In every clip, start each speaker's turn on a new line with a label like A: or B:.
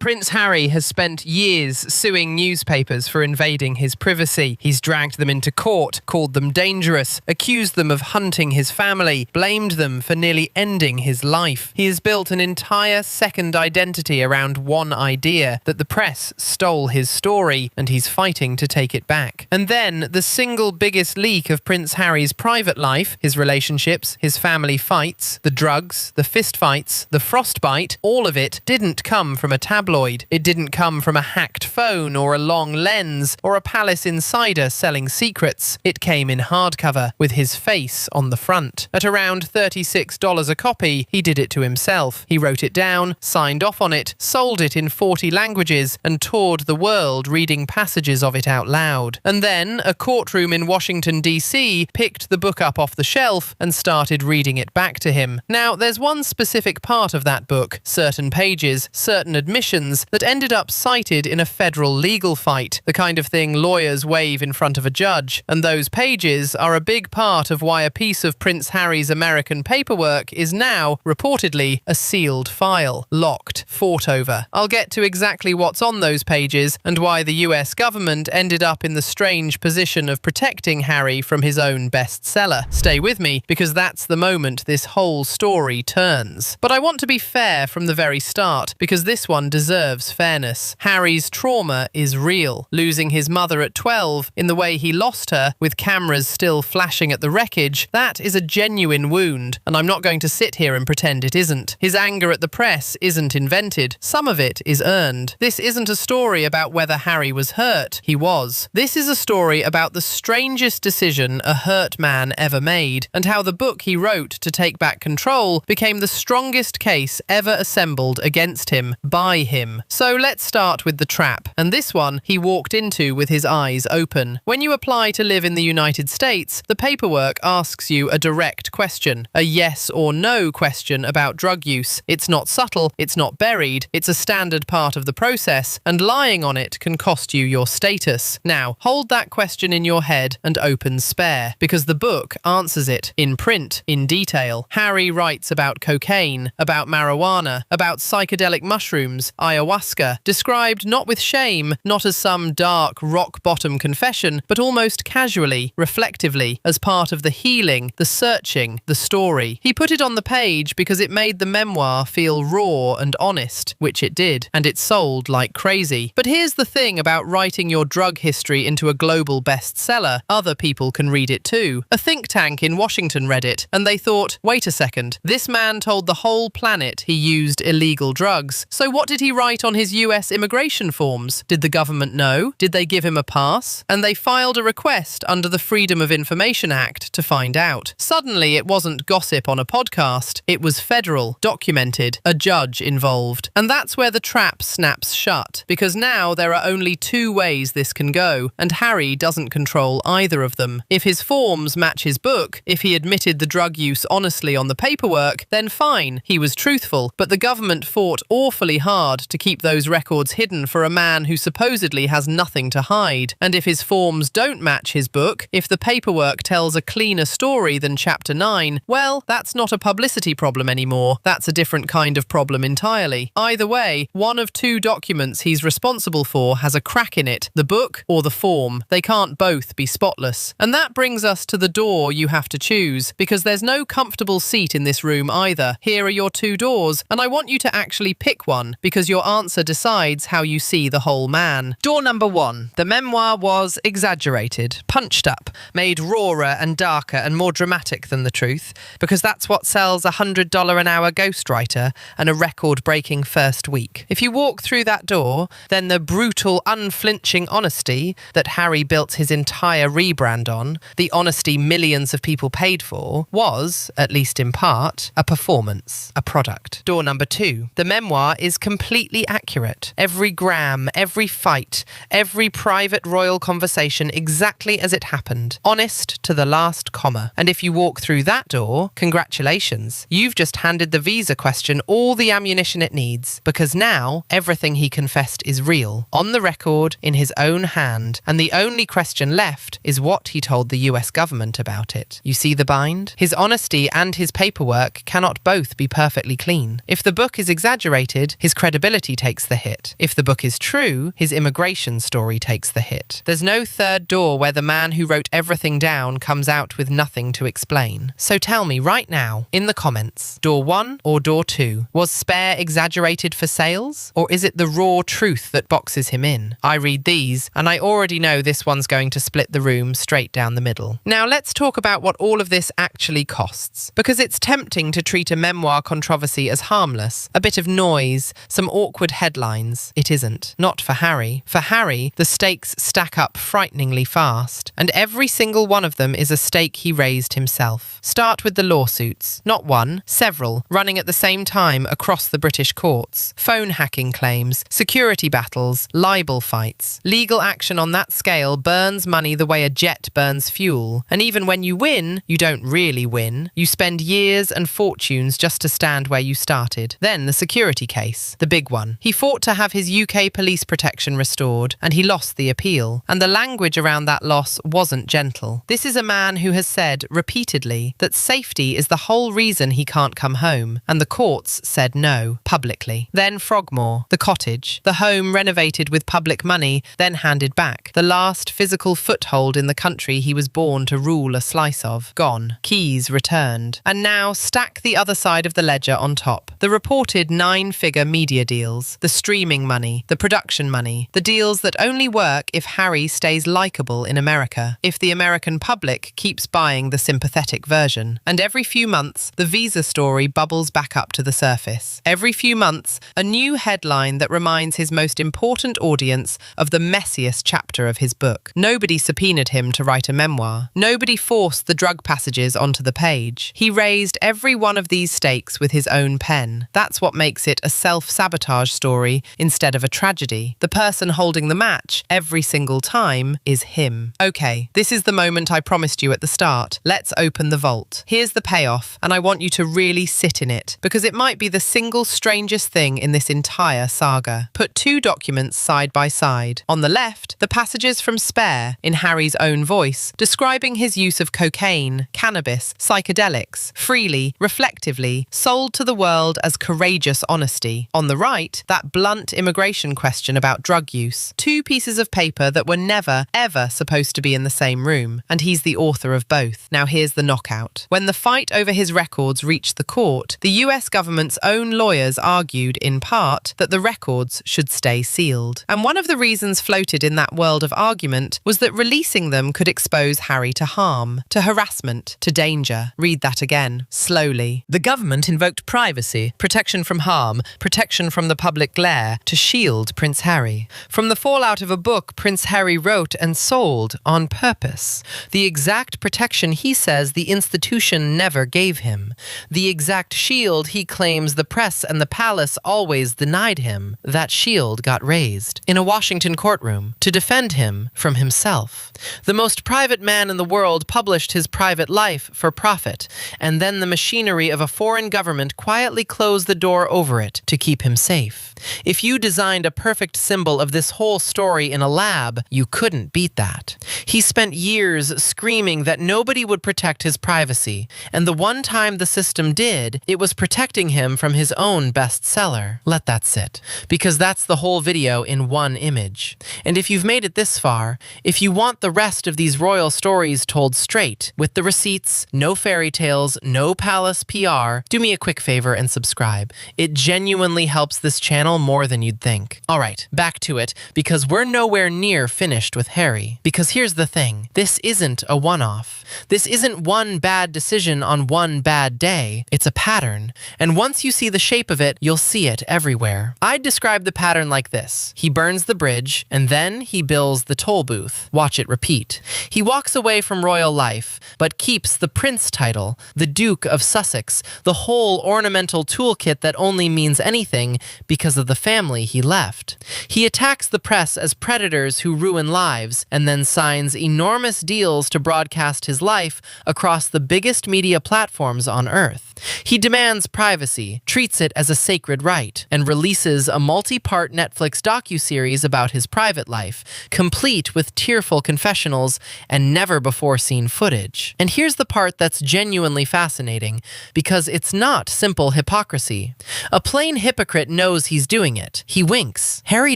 A: Prince Harry has spent years suing newspapers for invading his privacy. He's dragged them into court, called them dangerous, accused them of hunting his family, blamed them for nearly ending his life. He has built an entire second identity around one idea, that the press stole his story, and he's fighting to take it back. And then, the single biggest leak of Prince Harry's private life, his relationships, his family fights, the drugs, the fistfights, the frostbite, all of it didn't come from a tabloid. It didn't come from a hacked phone or a long lens or a palace insider selling secrets. It came in hardcover, with his face on the front. At around $36 a copy, he did it to himself. He wrote it down, signed off on it, sold it in 40 languages, and toured the world reading passages of it out loud. And then, a courtroom in Washington, D.C. picked the book up off the shelf and started reading it back to him. Now, there's one specific part of that book, certain pages, certain admissions, that ended up cited in a federal legal fight, the kind of thing lawyers waive in front of a judge. And those pages are a big part of why a piece of Prince Harry's American paperwork is now, reportedly, a sealed file, locked, fought over. I'll get to exactly what's on those pages and why the US government ended up in the strange position of protecting Harry from his own bestseller. Stay with me, because that's the moment this whole story turns. But I want to be fair from the very start, because this one deserves fairness. Harry's trauma is real. Losing his mother at 12, in the way he lost her, with cameras still flashing at the wreckage, that is a genuine wound, and I'm not going to sit here and pretend it isn't. His anger at the press isn't invented. Some of it is earned. This isn't a story about whether Harry was hurt. He was. This is a story about the strangest decision a hurt man ever made, and how the book he wrote to take back control became the strongest case ever assembled against him, by him. So let's start with the trap, and this one he walked into with his eyes open. When you apply to live in the United States, the paperwork asks you a direct question, a yes or no question about drug use. It's not subtle, it's not buried, it's a standard part of the process, and lying on it can cost you your status. Now, hold that question in your head and open spare, because the book answers it, in print, in detail. Harry writes about cocaine, about marijuana, about psychedelic mushrooms, ayahuasca, described not with shame, not as some dark, rock-bottom confession, but almost casually, reflectively, as part of the healing, the searching, the story. He put it on the page because it made the memoir feel raw and honest, which it did, and it sold like crazy. But here's the thing about writing your drug history into a global bestseller. Other people can read it too. A think tank in Washington read it, and they thought, wait a second, this man told the whole planet he used illegal drugs. So what did he write on his US immigration forms? Did the government know? Did they give him a pass? And they filed a request under the Freedom of Information Act to find out. Suddenly, it wasn't gossip on a podcast. It was federal, documented, a judge involved. And that's where the trap snaps shut, because now there are only two ways this can go, and Harry doesn't control either of them. If his forms match his book, if he admitted the drug use honestly on the paperwork, then fine, he was truthful, but the government fought awfully hard to keep those records hidden for a man who supposedly has nothing to hide. And if his forms don't match his book, if the paperwork tells a cleaner story than Chapter 9, well, that's not a publicity problem anymore. That's a different kind of problem entirely. Either way, one of two documents he's responsible for has a crack in it, the book or the form. They can't both be spotless. And that brings us to the door you have to choose, because there's no comfortable seat in this room either. Here are your two doors, and I want you to actually pick one, because your answer decides how you see the whole man. Door number 1. The memoir was exaggerated, punched up, made rawer and darker and more dramatic than the truth, because that's what sells a $100 an hour ghostwriter and a record-breaking first week. If you walk through that door, then the brutal, unflinching honesty that Harry built his entire rebrand on, the honesty millions of people paid for, was, at least in part, a performance, a product. Door number 2. The memoir is completely accurate. Every gram, every fight, every private royal conversation exactly as it happened. Honest to the last comma. And if you walk through that door, congratulations. You've just handed the visa question all the ammunition it needs, because now everything he confessed is real, on the record, in his own hand, and the only question left is what he told the US government about it. You see the bind? His honesty and his paperwork cannot both be perfectly clean. If the book is exaggerated, his credibility credibility takes the hit. If the book is true, his immigration story takes the hit. There's no third door where the man who wrote everything down comes out with nothing to explain. So tell me right now, in the comments, door 1 or door 2? Was Spare exaggerated for sales? Or is it the raw truth that boxes him in? I read these, and I already know this one's going to split the room straight down the middle. Now let's talk about what all of this actually costs. Because it's tempting to treat a memoir controversy as harmless, a bit of noise, some awkward headlines. It isn't. Not for Harry. For Harry, the stakes stack up frighteningly fast, and every single one of them is a stake he raised himself. Start with the lawsuits. Not one, several, running at the same time across the British courts. Phone hacking claims, security battles, libel fights. Legal action on that scale burns money the way a jet burns fuel. And even when you win, you don't really win. You spend years and fortunes just to stand where you started. Then the security case, the big one. He fought to have his UK police protection restored, and he lost the appeal. And the language around that loss wasn't gentle. This is a man who has said repeatedly that safety is the whole reason he can't come home, and the courts said no, publicly. Then Frogmore, the cottage, the home renovated with public money, then handed back. The last physical foothold in the country he was born to rule a slice of. Gone. Keys returned. And now stack the other side of the ledger on top. The reported 9-figure media deals, the streaming money, the production money, the deals that only work if Harry stays likable in America, if the American public keeps buying the sympathetic version. And every few months, the visa story bubbles back up to the surface. Every few months, a new headline that reminds his most important audience of the messiest chapter of his book. Nobody subpoenaed him to write a memoir. Nobody forced the drug passages onto the page. He raised every one of these stakes with his own pen. That's what makes it a self-sabotage story instead of a tragedy. The person holding the match every single time is him. Okay, this is the moment I promised you at the start. Let's open the vault. Here's the payoff, and I want you to really sit in it, because it might be the single strangest thing in this entire saga. Put 2 documents side by side. On the left, the passages from Spare, in Harry's own voice, describing his use of cocaine, cannabis, psychedelics, freely, reflectively, sold to the world as courageous honesty. On the right, that blunt immigration question about drug use. 2 pieces of paper that were never, ever supposed to be in the same room, and he's the author of both. Now here's the knockout. When the fight over his records reached the court, the US government's own lawyers argued, in part, that the records should stay sealed. And one of the reasons floated in that world of argument was that releasing them could expose Harry to harm, to harassment, to danger. Read that again, slowly. The government invoked privacy, protection from harm, protection from the public glare, to shield Prince Harry from the fallout of a book Prince Harry wrote and sold on purpose. The exact protection he says the institution never gave him. The exact shield he claims the press and the palace always denied him. That shield got raised in a Washington courtroom to defend him from himself. The most private man in the world published his private life for profit, and then the machinery of a foreign government quietly closed the door over it to keep him safe. If you designed a perfect symbol of this whole story in a lab, you couldn't beat that. He spent years screaming that nobody would protect his privacy, and the one time the system did, it was protecting him from his own bestseller. Let that sit, because that's the whole video in one image. And if you've made it this far, if you want the rest of these royal stories told straight, with the receipts, no fairy tales, no palace PR, do me a quick favor and subscribe. It genuinely helps this channel more than you'd think. Alright, back to it, because we're nowhere near finished with Harry. Because here's the thing, this isn't a one-off. This isn't one bad decision on one bad day. It's a pattern. And once you see the shape of it, you'll see it everywhere. I'd describe the pattern like this. He burns the bridge, and then he builds the toll booth. Watch it repeat. He walks away from royal life, but keeps the prince title, the Duke of Sussex, the whole ornamental toolkit that only means anything because of the family he left. He attacks the press as predators who ruin lives, and then signs enormous deals to broadcast his life across the biggest media platforms on Earth. He demands privacy, treats it as a sacred right, and releases a multi-part Netflix docuseries about his private life, complete with tearful confessionals and never-before-seen footage. And here's the part that's genuinely fascinating, because it's not simple hypocrisy. A plain hypocrite knows knows he's doing it. He winks. Harry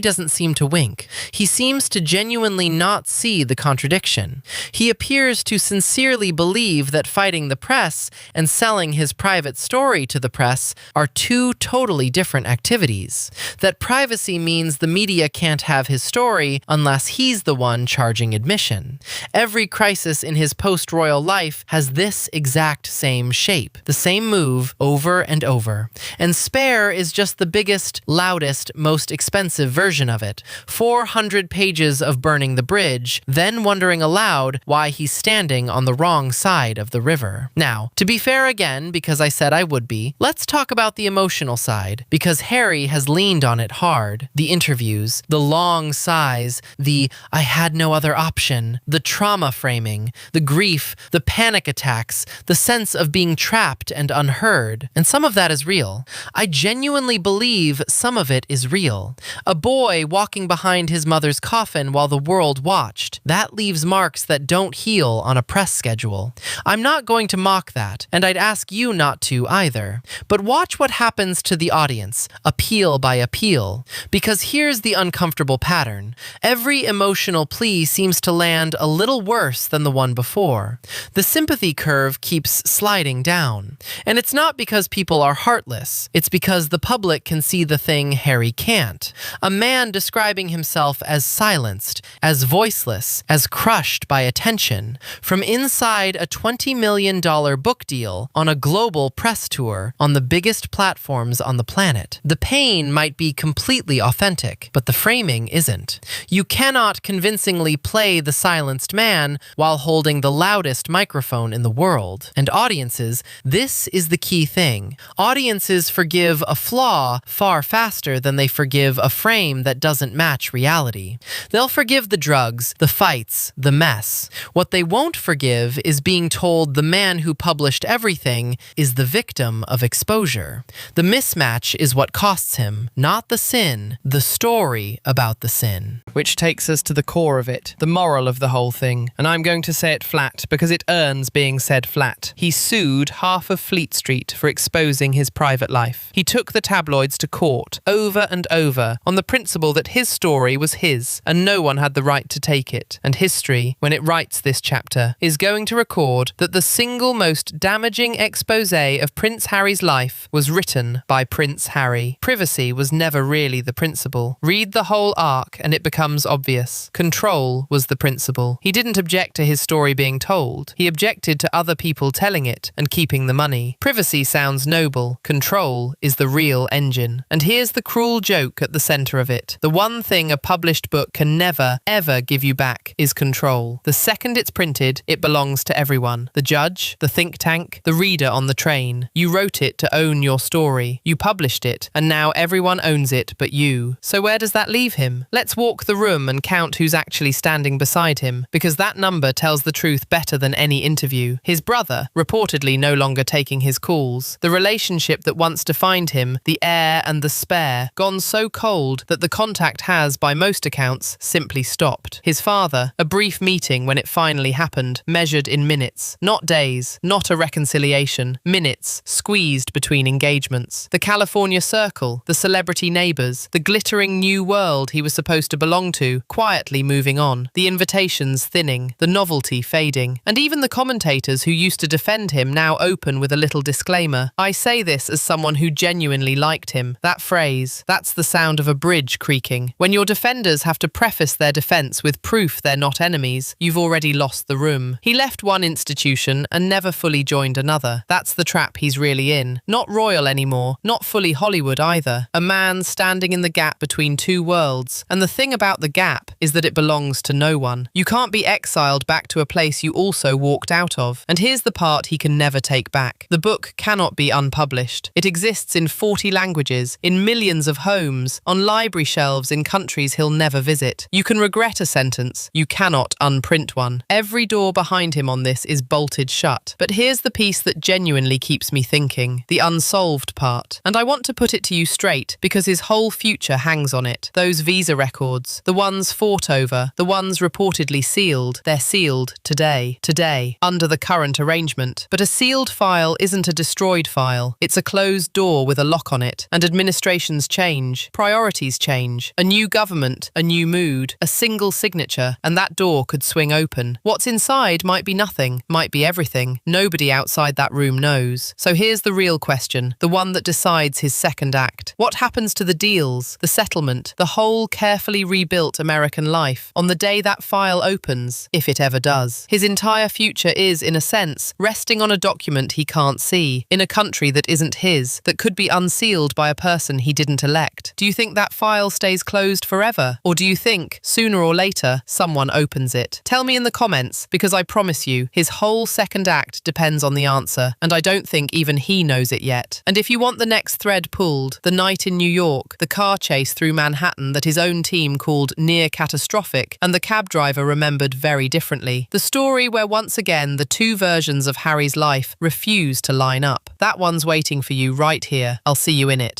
A: doesn't seem to wink. He seems to genuinely not see the contradiction. He appears to sincerely believe that fighting the press and selling his private story to the press are two totally different activities. That privacy means the media can't have his story unless he's the one charging admission. Every crisis in his post-royal life has this exact same shape, the same move over and over. And Spare is just the biggest, loudest, most expensive version of it. 400 pages of burning the bridge, then wondering aloud why he's standing on the wrong side of the river. Now, to be fair again, because I said I would be, let's talk about the emotional side, because Harry has leaned on it hard. The interviews, the long sighs, the "I had no other option," the trauma framing, the grief, the panic attacks, the sense of being trapped and unheard. And some of that is real. I genuinely believe some of it is real. A boy walking behind his mother's coffin while the world watched. That leaves marks that don't heal on a press schedule. I'm not going to mock that, and I'd ask you not to either. But watch what happens to the audience, appeal by appeal. Because here's the uncomfortable pattern. Every emotional plea seems to land a little worse than the one before. The sympathy curve keeps sliding down. And it's not because people are heartless. It's because the public can see the thing Harry can't. A man describing himself as silenced, as voiceless, as crushed by attention, from inside a $20 million book deal on a global press tour on the biggest platforms on the planet. The pain might be completely authentic, but the framing isn't. You cannot convincingly play the silenced man while holding the loudest microphone in the world. And audiences, this is the key thing. Audiences forgive a flaw far faster than they forgive a frame that doesn't match reality. They'll forgive the drugs, the fights, the mess. What they won't forgive is being told the man who published everything is the victim of exposure. The mismatch is what costs him, not the sin, the story about the sin. Which takes us to the core of it, the moral of the whole thing. And I'm going to say it flat because it earns being said flat. He sued half of Fleet Street for exposing his private life. He took the tabloids to court over and over on the principle that his story was his and no one had the right to take it. And history, when it writes this chapter, is going to record that the single most damaging exposé of Prince Harry's life was written by Prince Harry. Privacy was never really the principle. Read the whole arc and it becomes obvious. Control was the principle. He didn't object to his story being told. He objected to other people telling it and keeping the money. Privacy sounds noble. Control is the real engine. And here's the cruel joke at the center of it. The one thing a published book can never, ever give you back is control. The second it's printed, it belongs to everyone. The judge, the think tank, the reader on the train. You wrote it to own your story. You published it, and now everyone owns it but you. So where does that leave him? Let's walk the room and count who's actually standing beside him, because that number tells the truth better than any interview. His brother, reportedly no longer taking his calls. The relationship that once defined him, the heir and the spare, gone so cold that the contact has, by most accounts, simply stopped. His father, a brief meeting when it finally happened, measured in minutes. Not days, not a reconciliation. Minutes, squeezed between engagements. The California circle, the celebrity neighbors, the glittering new world he was supposed to belong to, quietly moving on. The invitations thinning, the novelty fading. And even the commentators who used to defend him now open with a little disclaimer. I say this as someone who genuinely liked him. That phrase, that's the sound of a bridge creaking. When your defenders have to preface their defense with proof they're not enemies, you've already lost the room. He left one institution and never fully joined another. That's the trap he's really in. Not royal anymore, not fully Hollywood either. A man standing in the gap between two worlds. And the thing about the gap is that it belongs to no one. You can't be exiled back to a place you also walked out of. And here's the part he can never take back. The book cannot be unpublished. It exists in 40 languages, in millions of homes, on library shelves in countries he'll never visit. You can regret a sentence, pages. You cannot unprint one. Every door behind him on this is bolted shut. But here's the piece that genuinely keeps me thinking, the unsolved part. And I want to put it to you straight, because his whole future hangs on it. Those visa records, the ones fought over, the ones reportedly sealed, they're sealed today, under the current arrangement. But a sealed file isn't a destroyed file. It's a closed door with a lock on it. And administrations change, priorities change, a new government, a new mood, a single signature, and that door could swing open. What's inside might be nothing, might be everything. Nobody outside that room knows. So here's the real question, the one that decides his second act. What happens to the deals, the settlement, the whole carefully rebuilt American life on the day that file opens, if it ever does? His entire future is, in a sense, resting on a document he can't see, in a country that isn't his, that could be unsealed by a person he didn't elect. Do you think that file stays closed forever? Or do you think, sooner or later, someone opens it? Tell me in the comments, because I promise you, his whole second act depends on the answer, and I don't think even he knows it yet. And if you want the next thread pulled, the night in New York, the car chase through Manhattan that his own team called near catastrophic, and the cab driver remembered very differently. The story where once again the two versions of Harry's life refuse to line up. That one's waiting for you right here. I'll see you in it.